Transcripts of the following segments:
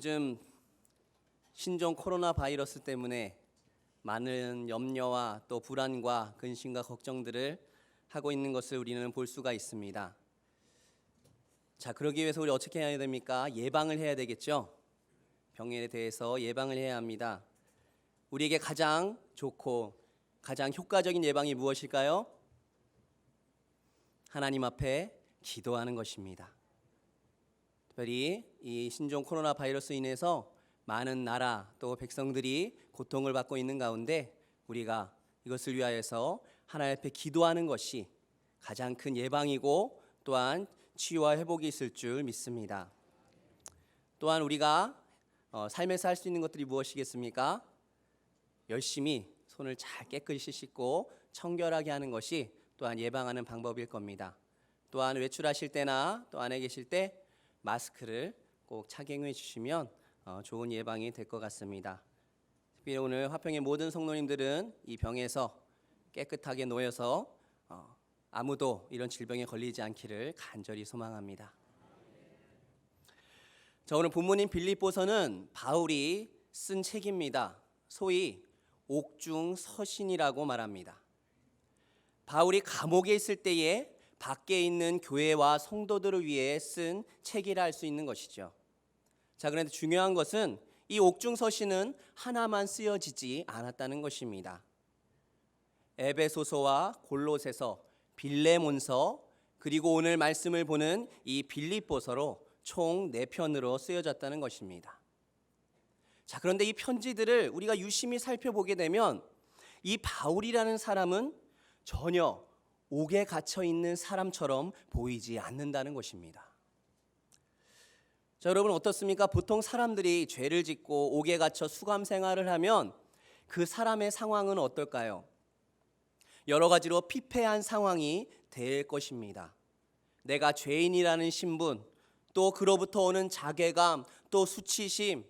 요즘 신종 코로나 바이러스 때문에 많은 염려와 또 불안과 근심과 걱정들을 하고 있는 것을 우리는 볼 수가 있습니다. 자, 그러기 위해서 우리 어떻게 해야 됩니까? 예방을 해야 되겠죠. 병에 대해서 예방을 해야 합니다. 우리에게 가장 좋고 가장 효과적인 예방이 무엇일까요? 하나님 앞에 기도하는 것입니다. 특별히 이 신종 코로나 바이러스로 인해서 많은 나라 또 백성들이 고통을 받고 있는 가운데 우리가 이것을 위하여서 하나님 앞에 기도하는 것이 가장 큰 예방이고 또한 치유와 회복이 있을 줄 믿습니다. 또한 우리가 삶에서 할 수 있는 것들이 무엇이겠습니까? 열심히 손을 잘 깨끗이 씻고 청결하게 하는 것이 또한 예방하는 방법일 겁니다. 또한 외출하실 때나 또 안에 계실 때 마스크를 꼭 착용해 주시면 좋은 예방이 될 것 같습니다. 특별히 오늘 화평의 모든 성도님들은 이 병에서 깨끗하게 놓여서 아무도 이런 질병에 걸리지 않기를 간절히 소망합니다. 자, 오늘 본문인 빌립보서는 바울이 쓴 책입니다. 소위 옥중서신이라고 말합니다. 바울이 감옥에 있을 때에 밖에 있는 교회와 성도들을 위해 쓴 책이라 할 수 있는 것이죠. 자, 그런데 중요한 것은 이 옥중서신은 하나만 쓰여지지 않았다는 것입니다. 에베소서와 골로새서, 빌레몬서, 그리고 오늘 말씀을 보는 이 빌립보서로 총 4편으로 쓰여졌다는 것입니다. 자, 그런데 이 편지들을 우리가 유심히 살펴보게 되면 이 바울이라는 사람은 전혀 옥에 갇혀 있는 사람처럼 보이지 않는다는 것입니다. 자, 여러분 어떻습니까? 보통 사람들이 죄를 짓고 옥에 갇혀 수감 생활을 하면 그 사람의 상황은 어떨까요? 여러 가지로 피폐한 상황이 될 것입니다. 내가 죄인이라는 신분, 또 그로부터 오는 자괴감, 또 수치심,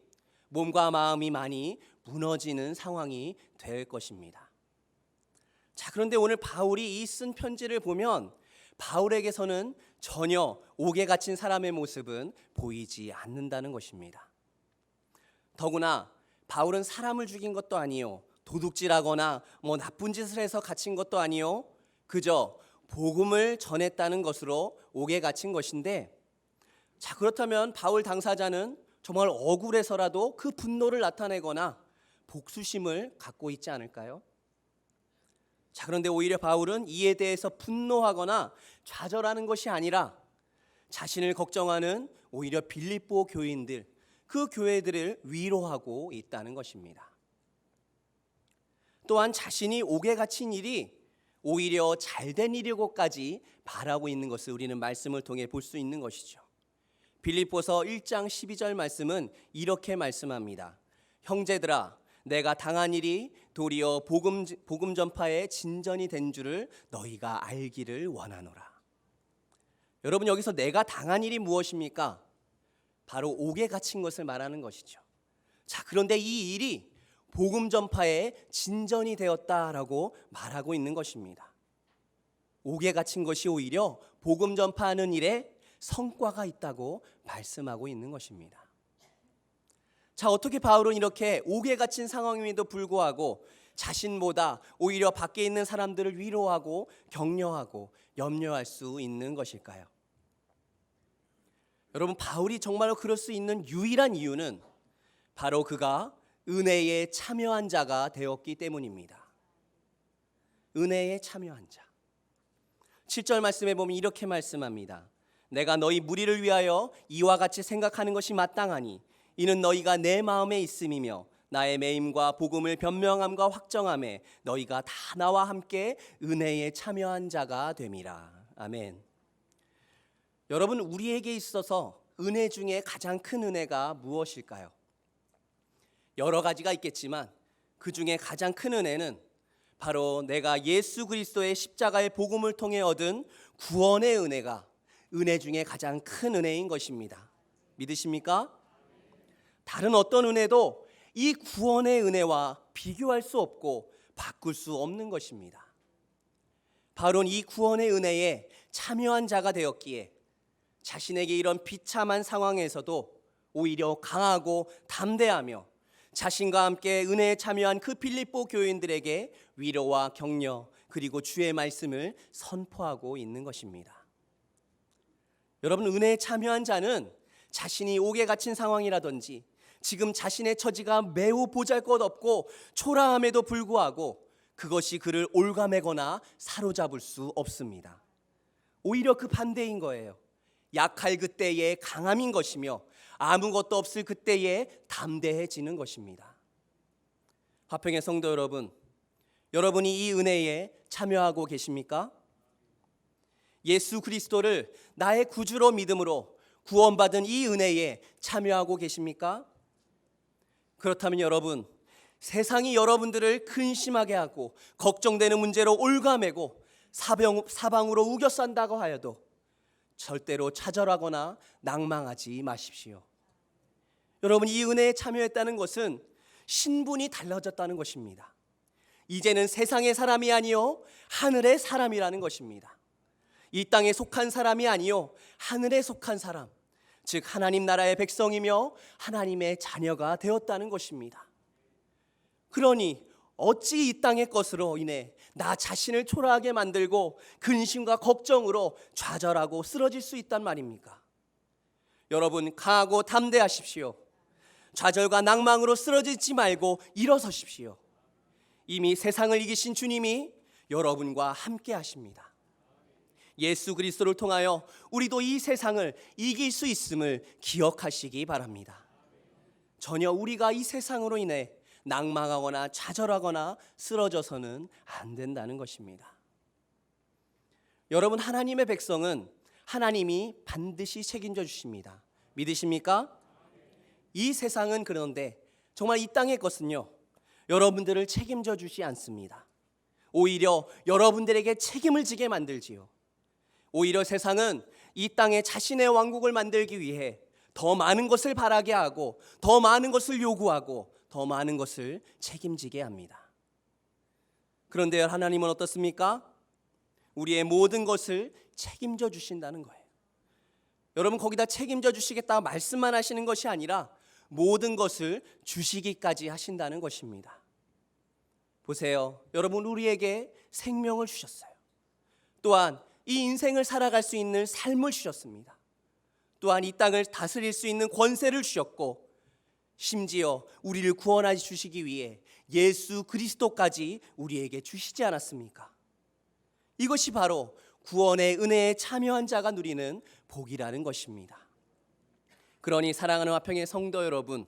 몸과 마음이 많이 무너지는 상황이 될 것입니다. 자, 그런데 오늘 바울이 이 쓴 편지를 보면 바울에게서는 전혀 옥에 갇힌 사람의 모습은 보이지 않는다는 것입니다. 더구나 바울은 사람을 죽인 것도 아니요, 도둑질하거나 나쁜 짓을 해서 갇힌 것도 아니요, 그저 복음을 전했다는 것으로 옥에 갇힌 것인데, 자, 그렇다면 바울 당사자는 정말 억울해서라도 그 분노를 나타내거나 복수심을 갖고 있지 않을까요? 자, 그런데 오히려 바울은 이에 대해서 분노하거나 좌절하는 것이 아니라 자신을 걱정하는 오히려 빌립보 교인들, 그 교회들을 위로하고 있다는 것입니다. 또한 자신이 옥에 갇힌 일이 오히려 잘된 일이고까지 바라고 있는 것을 우리는 말씀을 통해 볼 수 있는 것이죠. 빌립보서 1장 12절 말씀은 이렇게 말씀합니다. 형제들아, 내가 당한 일이 도리어 복음 전파의 진전이 된 줄을 너희가 알기를 원하노라. 여러분, 여기서 내가 당한 일이 무엇입니까? 바로 옥에 갇힌 것을 말하는 것이죠. 자, 그런데 이 일이 복음 전파의 진전이 되었다라고 말하고 있는 것입니다. 옥에 갇힌 것이 오히려 복음 전파하는 일에 성과가 있다고 말씀하고 있는 것입니다. 자, 어떻게 바울은 이렇게 옥에 갇힌 상황임에도 불구하고 자신보다 오히려 밖에 있는 사람들을 위로하고 격려하고 염려할 수 있는 것일까요? 여러분, 바울이 정말로 그럴 수 있는 유일한 이유는 바로 그가 은혜에 참여한 자가 되었기 때문입니다. 은혜에 참여한 자. 7절 말씀에 보면 이렇게 말씀합니다. 내가 너희 무리를 위하여 이와 같이 생각하는 것이 마땅하니 이는 너희가 내 마음에 있음이며 나의 매임과 복음을 변명함과 확정함에 너희가 다 나와 함께 은혜에 참여한 자가 됨이라. 아멘. 여러분, 우리에게 있어서 은혜 중에 가장 큰 은혜가 무엇일까요? 여러 가지가 있겠지만 그 중에 가장 큰 은혜는 바로 내가 예수 그리스도의 십자가의 복음을 통해 얻은 구원의 은혜가 은혜 중에 가장 큰 은혜인 것입니다. 믿으십니까? 다른 어떤 은혜도 이 구원의 은혜와 비교할 수 없고 바꿀 수 없는 것입니다. 바로 이 구원의 은혜에 참여한 자가 되었기에 자신에게 이런 비참한 상황에서도 오히려 강하고 담대하며 자신과 함께 은혜에 참여한 그 빌립보 교인들에게 위로와 격려 그리고 주의 말씀을 선포하고 있는 것입니다. 여러분, 은혜에 참여한 자는 자신이 옥에 갇힌 상황이라든지 지금 자신의 처지가 매우 보잘것없고 초라함에도 불구하고 그것이 그를 올가매거나 사로잡을 수 없습니다. 오히려 그 반대인 거예요. 약할 그때의 강함인 것이며 아무것도 없을 그때에 담대해지는 것입니다. 화평의 성도 여러분, 여러분이 이 은혜에 참여하고 계십니까? 예수 그리스도를 나의 구주로 믿음으로 구원받은 이 은혜에 참여하고 계십니까? 그렇다면 여러분, 세상이 여러분들을 근심하게 하고 걱정되는 문제로 올가매고 사방으로 우겨싼다고 하여도 절대로 차절하거나 낭망하지 마십시오. 여러분, 이 은혜에 참여했다는 것은 신분이 달라졌다는 것입니다. 이제는 세상의 사람이 아니요 하늘의 사람이라는 것입니다. 이 땅에 속한 사람이 아니요 하늘에 속한 사람, 즉 하나님 나라의 백성이며 하나님의 자녀가 되었다는 것입니다. 그러니 어찌 이 땅의 것으로 인해 나 자신을 초라하게 만들고 근심과 걱정으로 좌절하고 쓰러질 수 있단 말입니까? 여러분, 강하고 담대하십시오. 좌절과 낭망으로 쓰러지지 말고 일어서십시오. 이미 세상을 이기신 주님이 여러분과 함께 하십니다. 예수 그리스도를 통하여 우리도 이 세상을 이길 수 있음을 기억하시기 바랍니다. 전혀 우리가 이 세상으로 인해 낭망하거나 좌절하거나 쓰러져서는 안 된다는 것입니다. 여러분, 하나님의 백성은 하나님이 반드시 책임져 주십니다. 믿으십니까? 이 세상은 그런데 정말 이 땅의 것은요, 여러분들을 책임져 주지 않습니다. 오히려 여러분들에게 책임을 지게 만들지요. 오히려 세상은 이 땅에 자신의 왕국을 만들기 위해 더 많은 것을 바라게 하고 더 많은 것을 요구하고 더 많은 것을 책임지게 합니다. 그런데 하나님은 어떻습니까? 우리의 모든 것을 책임져 주신다는 거예요. 여러분, 거기다 책임져 주시겠다 말씀만 하시는 것이 아니라 모든 것을 주시기까지 하신다는 것입니다. 보세요. 여러분, 우리에게 생명을 주셨어요. 또한 이 인생을 살아갈 수 있는 삶을 주셨습니다. 또한 이 땅을 다스릴 수 있는 권세를 주셨고 심지어 우리를 구원하여 주시기 위해 예수 그리스도까지 우리에게 주시지 않았습니까? 이것이 바로 구원의 은혜에 참여한 자가 누리는 복이라는 것입니다. 그러니 사랑하는 화평의 성도 여러분,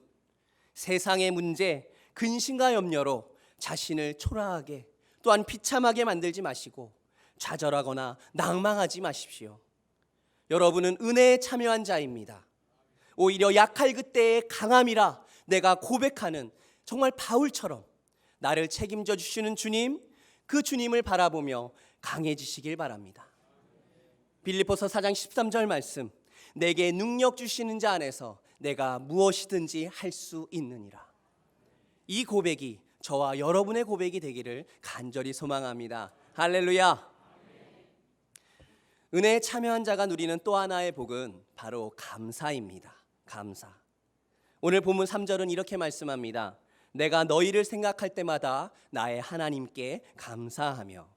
세상의 문제, 근심과 염려로 자신을 초라하게 또한 비참하게 만들지 마시고 좌절하거나 낭망하지 마십시오. 여러분은 은혜에 참여한 자입니다. 오히려 약할 그때의 강함이라 내가 고백하는 정말 바울처럼 나를 책임져 주시는 주님, 그 주님을 바라보며 강해지시길 바랍니다. 빌립보서 4장 13절 말씀, 내게 능력 주시는 자 안에서 내가 무엇이든지 할 수 있느니라. 이 고백이 저와 여러분의 고백이 되기를 간절히 소망합니다. 할렐루야. 은혜에 참여한 자가 누리는 또 하나의 복은 바로 감사입니다. 감사. 오늘 본문 3절은 이렇게 말씀합니다. 내가 너희를 생각할 때마다 나의 하나님께 감사하며.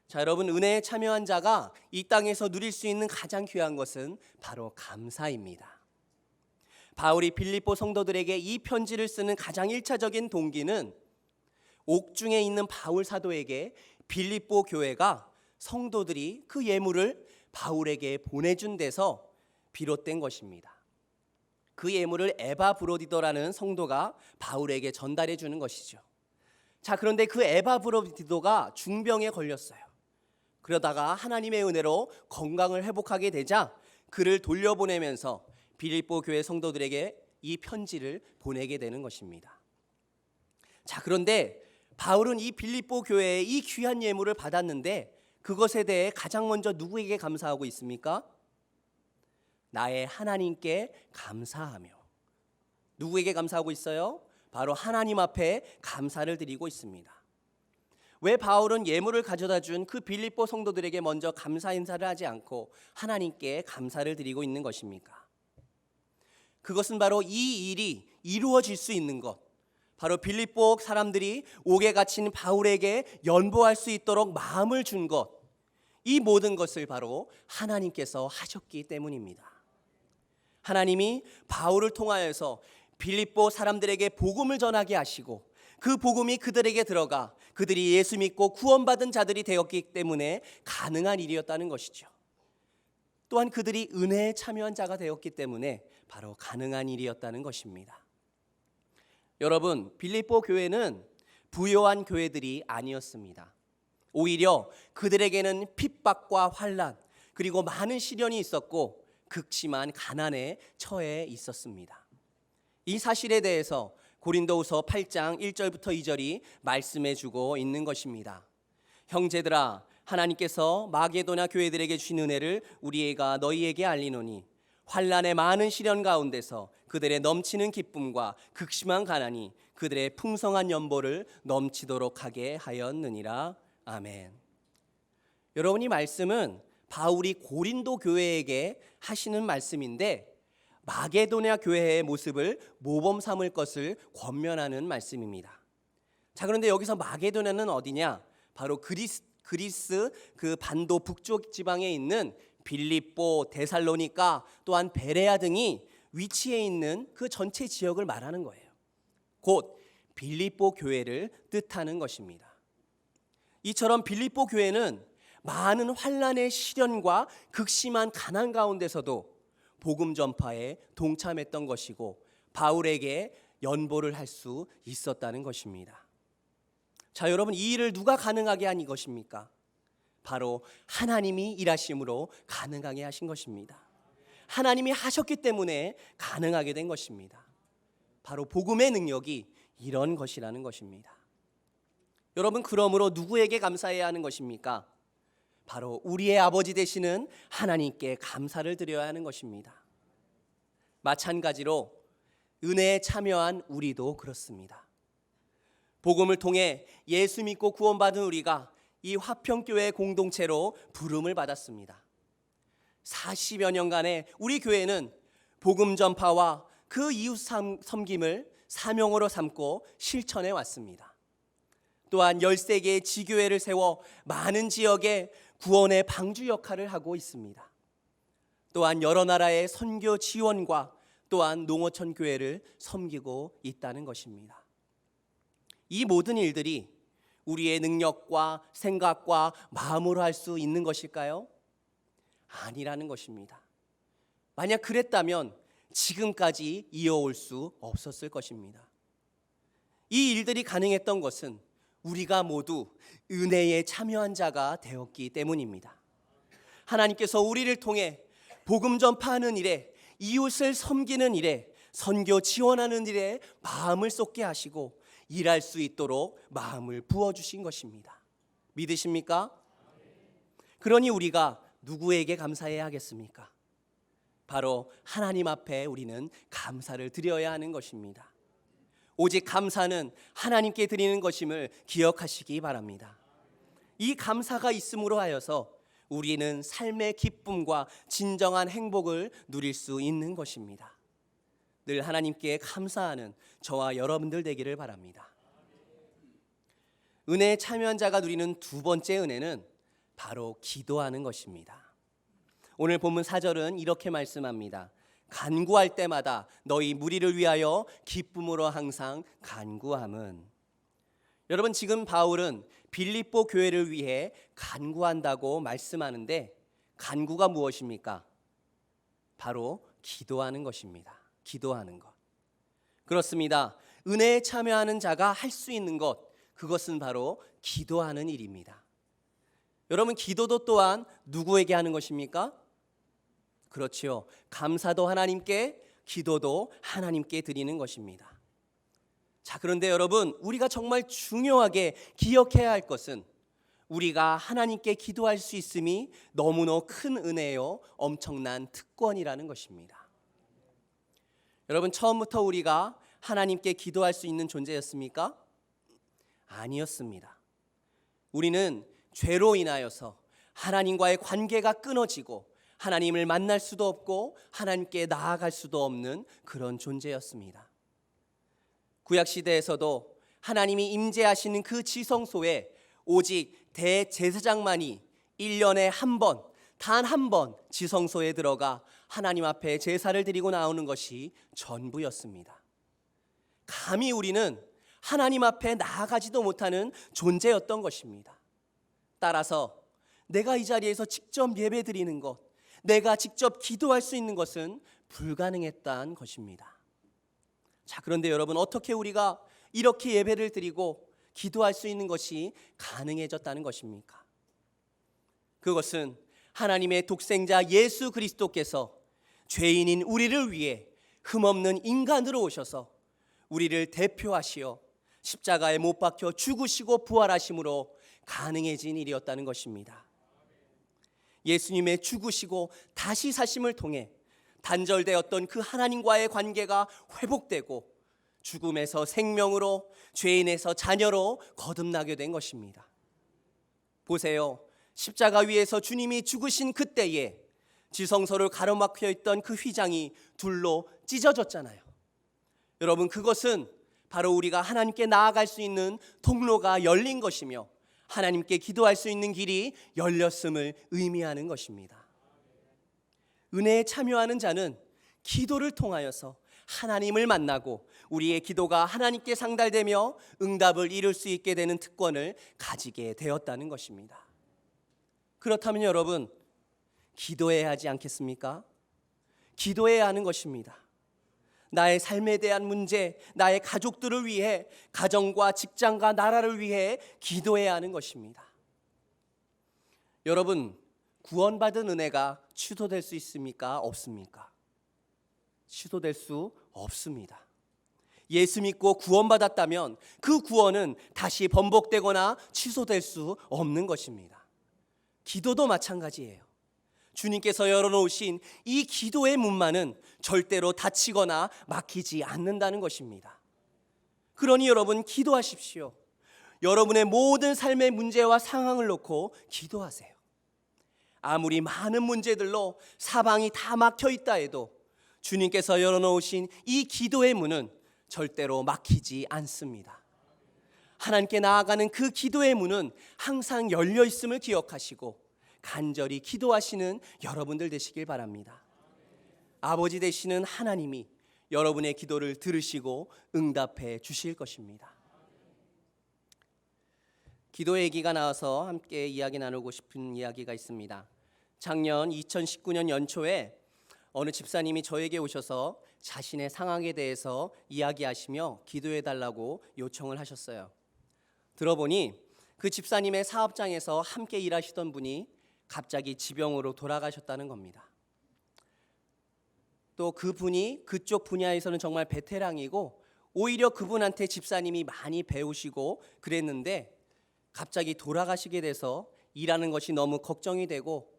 자, 여러분, 은혜에 참여한 자가 이 땅에서 누릴 수 있는 가장 귀한 것은 바로 감사입니다. 바울이 빌립보 성도들에게 이 편지를 쓰는 가장 1차적인 동기는 옥중에 있는 바울 사도에게 빌립보 교회가 성도들이 그 예물을 바울에게 보내준 데서 비롯된 것입니다. 그 예물을 에바브로디도라는 성도가 바울에게 전달해 주는 것이죠. 자, 그런데 그 에바브로디도가 중병에 걸렸어요. 그러다가 하나님의 은혜로 건강을 회복하게 되자 그를 돌려보내면서 빌립보 교회 성도들에게 이 편지를 보내게 되는 것입니다. 자, 그런데 바울은 이 빌립보 교회의 이 귀한 예물을 받았는데 그것에 대해 가장 먼저 누구에게 감사하고 있습니까? 나의 하나님께 감사하며. 누구에게 감사하고 있어요? 바로 하나님 앞에 감사를 드리고 있습니다. 왜 바울은 예물을 가져다 준 그 빌립보 성도들에게 먼저 감사 인사를 하지 않고 하나님께 감사를 드리고 있는 것입니까? 그것은 바로 이 일이 이루어질 수 있는 것, 바로 빌립보 사람들이 옥에 갇힌 바울에게 연보할 수 있도록 마음을 준 것, 이 모든 것을 바로 하나님께서 하셨기 때문입니다. 하나님이 바울을 통하여서 빌립보 사람들에게 복음을 전하게 하시고 그 복음이 그들에게 들어가 그들이 예수 믿고 구원받은 자들이 되었기 때문에 가능한 일이었다는 것이죠. 또한 그들이 은혜에 참여한 자가 되었기 때문에 바로 가능한 일이었다는 것입니다. 여러분, 빌립보 교회는 부요한 교회들이 아니었습니다. 오히려 그들에게는 핍박과 환난, 그리고 많은 시련이 있었고 극심한 가난에 처해 있었습니다. 이 사실에 대해서 고린도후서 8장 1절부터 2절이 말씀해 주고 있는 것입니다. 형제들아, 하나님께서 마게도냐 교회들에게 주신 은혜를 우리가 너희에게 알리노니 환난의 많은 시련 가운데서 그들의 넘치는 기쁨과 극심한 가난이 그들의 풍성한 연보를 넘치도록 하게 하였느니라. 아멘. 여러분, 이 말씀은 바울이 고린도 교회에게 하시는 말씀인데 마게도냐 교회의 모습을 모범 삼을 것을 권면하는 말씀입니다. 자, 그런데 여기서 마게도냐는 어디냐? 바로 그리스 그 반도 북쪽 지방에 있는 빌립보, 데살로니가, 또한 베레아 등이 위치해 있는 그 전체 지역을 말하는 거예요. 곧 빌립보 교회를 뜻하는 것입니다. 이처럼 빌립보 교회는 많은 환난의 시련과 극심한 가난 가운데서도 복음 전파에 동참했던 것이고 바울에게 연보를 할 수 있었다는 것입니다. 자, 여러분, 이 일을 누가 가능하게 한 것입니까? 바로 하나님이 일하심으로 가능하게 하신 것입니다. 하나님이 하셨기 때문에 가능하게 된 것입니다. 바로 복음의 능력이 이런 것이라는 것입니다. 여러분, 그러므로 누구에게 감사해야 하는 것입니까? 바로 우리의 아버지 되시는 하나님께 감사를 드려야 하는 것입니다. 마찬가지로 은혜에 참여한 우리도 그렇습니다. 복음을 통해 예수 믿고 구원받은 우리가 이 화평교회 공동체로 부름을 받았습니다. 40여 년간의 우리 교회는 복음 전파와 그 이웃 섬김을 사명으로 삼고 실천해 왔습니다. 또한 13개의 지교회를 세워 많은 지역에 구원의 방주 역할을 하고 있습니다. 또한 여러 나라의 선교 지원과 또한 농어촌 교회를 섬기고 있다는 것입니다. 이 모든 일들이 우리의 능력과 생각과 마음으로 할 수 있는 것일까요? 아니라는 것입니다. 만약 그랬다면 지금까지 이어올 수 없었을 것입니다. 이 일들이 가능했던 것은 우리가 모두 은혜에 참여한 자가 되었기 때문입니다. 하나님께서 우리를 통해 복음 전파하는 일에, 이웃을 섬기는 일에, 선교 지원하는 일에 마음을 쏟게 하시고 일할 수 있도록 마음을 부어주신 것입니다. 믿으십니까? 그러니 우리가 누구에게 감사해야 하겠습니까? 바로 하나님 앞에 우리는 감사를 드려야 하는 것입니다. 오직 감사는 하나님께 드리는 것임을 기억하시기 바랍니다. 이 감사가 있음으로 하여서 우리는 삶의 기쁨과 진정한 행복을 누릴 수 있는 것입니다. 늘 하나님께 감사하는 저와 여러분들 되기를 바랍니다. 은혜에 참여한 자가 누리는 두 번째 은혜는 바로 기도하는 것입니다. 오늘 본문 4절은 이렇게 말씀합니다. 간구할 때마다 너희 무리를 위하여 기쁨으로 항상 간구함은. 여러분, 지금 바울은 빌립보 교회를 위해 간구한다고 말씀하는데 간구가 무엇입니까? 바로 기도하는 것입니다. 기도하는 것. 그렇습니다. 은혜에 참여하는 자가 할 수 있는 것, 그것은 바로 기도하는 일입니다. 여러분, 기도도 또한 누구에게 하는 것입니까? 그렇지요. 감사도 하나님께, 기도도 하나님께 드리는 것입니다. 자, 그런데 여러분, 우리가 정말 중요하게 기억해야 할 것은 우리가 하나님께 기도할 수 있음이 너무나 큰 은혜요, 엄청난 특권이라는 것입니다. 여러분, 처음부터 우리가 하나님께 기도할 수 있는 존재였습니까? 아니었습니다. 우리는 죄로 인하여서 하나님과의 관계가 끊어지고 하나님을 만날 수도 없고 하나님께 나아갈 수도 없는 그런 존재였습니다. 구약시대에서도 하나님이 임재하시는 그 지성소에 오직 대제사장만이 1년에 한 번, 단 한 번 지성소에 들어가 하나님 앞에 제사를 드리고 나오는 것이 전부였습니다. 감히 우리는 하나님 앞에 나아가지도 못하는 존재였던 것입니다. 따라서 내가 이 자리에서 직접 예배 드리는 것, 내가 직접 기도할 수 있는 것은 불가능했던 것입니다. 자, 그런데 여러분, 어떻게 우리가 이렇게 예배를 드리고 기도할 수 있는 것이 가능해졌다는 것입니까? 그것은 하나님의 독생자 예수 그리스도께서 죄인인 우리를 위해 흠없는 인간으로 오셔서 우리를 대표하시어 십자가에 못 박혀 죽으시고 부활하심으로 가능해진 일이었다는 것입니다. 예수님의 죽으시고 다시 사심을 통해 단절되었던 그 하나님과의 관계가 회복되고 죽음에서 생명으로, 죄인에서 자녀로 거듭나게 된 것입니다. 보세요. 십자가 위에서 주님이 죽으신 그때에 지성소를 가로막혀 있던 그 휘장이 둘로 찢어졌잖아요. 여러분, 그것은 바로 우리가 하나님께 나아갈 수 있는 통로가 열린 것이며 하나님께 기도할 수 있는 길이 열렸음을 의미하는 것입니다. 은혜에 참여하는 자는 기도를 통하여서 하나님을 만나고 우리의 기도가 하나님께 상달되며 응답을 이룰 수 있게 되는 특권을 가지게 되었다는 것입니다. 그렇다면 여러분, 기도해야 하지 않겠습니까? 기도해야 하는 것입니다. 나의 삶에 대한 문제, 나의 가족들을 위해, 가정과 직장과 나라를 위해 기도해야 하는 것입니다. 여러분, 구원받은 은혜가 취소될 수 있습니까? 없습니까? 취소될 수 없습니다. 예수 믿고 구원받았다면 그 구원은 다시 번복되거나 취소될 수 없는 것입니다. 기도도 마찬가지예요. 주님께서 열어놓으신 이 기도의 문만은 절대로 닫히거나 막히지 않는다는 것입니다. 그러니 여러분, 기도하십시오. 여러분의 모든 삶의 문제와 상황을 놓고 기도하세요. 아무리 많은 문제들로 사방이 다 막혀 있다 해도 주님께서 열어놓으신 이 기도의 문은 절대로 막히지 않습니다. 하나님께 나아가는 그 기도의 문은 항상 열려 있음을 기억하시고 간절히 기도하시는 여러분들 되시길 바랍니다. 아버지 되시는 하나님이 여러분의 기도를 들으시고 응답해 주실 것입니다. 기도 얘기가 나와서 함께 이야기 나누고 싶은 이야기가 있습니다. 작년 2019년 연초에 어느 집사님이 저에게 오셔서 자신의 상황에 대해서 이야기하시며 기도해 달라고 요청을 하셨어요. 들어보니 그 집사님의 사업장에서 함께 일하시던 분이 갑자기 지병으로 돌아가셨다는 겁니다. 또 그분이 그쪽 분야에서는 정말 베테랑이고 오히려 그분한테 집사님이 많이 배우시고 그랬는데 갑자기 돌아가시게 돼서 일하는 것이 너무 걱정이 되고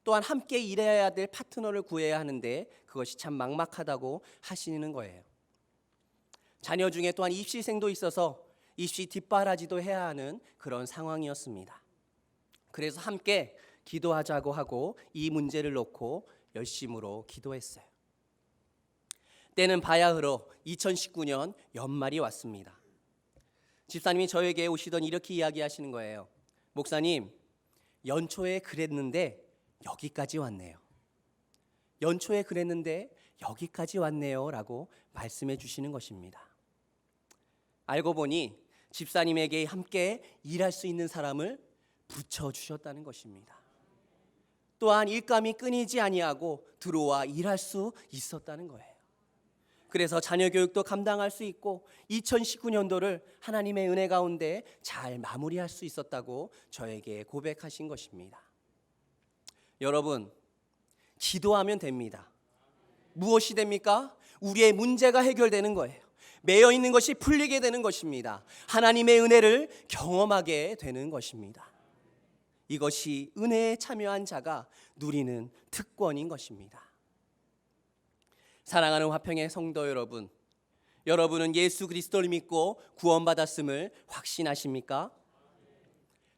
또한 함께 일해야 될 파트너를 구해야 하는데 그것이 참 막막하다고 하시는 거예요. 자녀 중에 또한 입시생도 있어서 입시 뒷바라지도 해야 하는 그런 상황이었습니다. 그래서 함께 기도하자고 하고 이 문제를 놓고 열심으로 기도했어요. 때는 바야흐로 2019년 연말이 왔습니다. 집사님이 저에게 오시던 이렇게 이야기하시는 거예요. 목사님, 연초에 그랬는데 여기까지 왔네요. 연초에 그랬는데 여기까지 왔네요 라고 말씀해 주시는 것입니다. 알고 보니 집사님에게 함께 일할 수 있는 사람을 붙여주셨다는 것입니다. 또한 일감이 끊이지 아니하고 들어와 일할 수 있었다는 거예요. 그래서 자녀 교육도 감당할 수 있고 2019년도를 하나님의 은혜 가운데 잘 마무리할 수 있었다고 저에게 고백하신 것입니다. 여러분, 기도하면 됩니다. 무엇이 됩니까? 우리의 문제가 해결되는 거예요. 매여 있는 것이 풀리게 되는 것입니다. 하나님의 은혜를 경험하게 되는 것입니다. 이것이 은혜에 참여한 자가 누리는 특권인 것입니다. 사랑하는 화평의 성도 여러분, 여러분은 예수 그리스도를 믿고 구원받았음을 확신하십니까?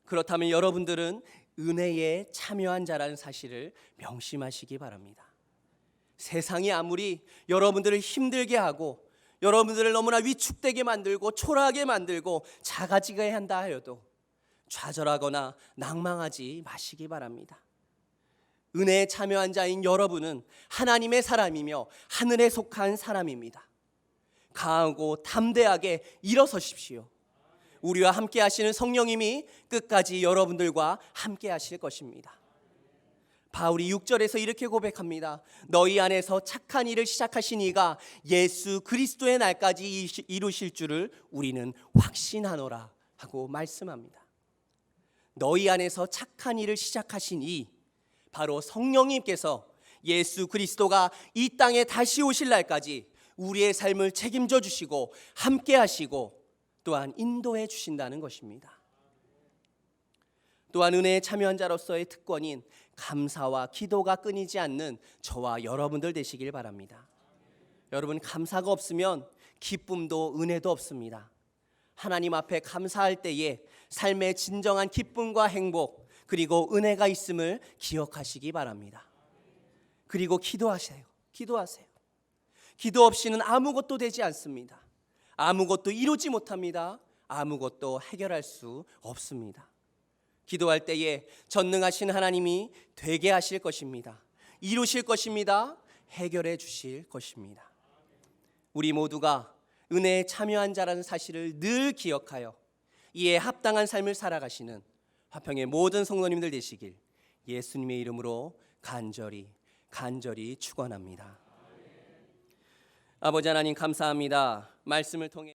그렇다면 여러분들은 은혜에 참여한 자라는 사실을 명심하시기 바랍니다. 세상이 아무리 여러분들을 힘들게 하고 여러분들을 너무나 위축되게 만들고 초라하게 만들고 작아지게 한다 하여도 좌절하거나 낭망하지 마시기 바랍니다. 은혜에 참여한 자인 여러분은 하나님의 사람이며 하늘에 속한 사람입니다. 강하고 담대하게 일어서십시오. 우리와 함께 하시는 성령님이 끝까지 여러분들과 함께 하실 것입니다. 바울이 6절에서 이렇게 고백합니다. 너희 안에서 착한 일을 시작하신 이가 예수 그리스도의 날까지 이루실 줄을 우리는 확신하노라 하고 말씀합니다. 너희 안에서 착한 일을 시작하신 이, 바로 성령님께서 예수 그리스도가 이 땅에 다시 오실 날까지 우리의 삶을 책임져 주시고 함께 하시고 또한 인도해 주신다는 것입니다. 또한 은혜에 참여한 자로서의 특권인 감사와 기도가 끊이지 않는 저와 여러분들 되시길 바랍니다. 여러분, 감사가 없으면 기쁨도 은혜도 없습니다. 하나님 앞에 감사할 때에 삶의 진정한 기쁨과 행복 그리고 은혜가 있음을 기억하시기 바랍니다. 그리고 기도하세요. 기도 없이는 아무것도 되지 않습니다. 아무것도 이루지 못합니다. 아무것도 해결할 수 없습니다. 기도할 때에 전능하신 하나님이 되게 하실 것입니다. 이루실 것입니다. 해결해 주실 것입니다. 우리 모두가 은혜에 참여한 자라는 사실을 늘 기억하여 이에 합당한 삶을 살아가시는 화평의 모든 성도님들 되시길 예수님의 이름으로 간절히 축원합니다. 아버지 하나님, 감사합니다. 말씀을 통해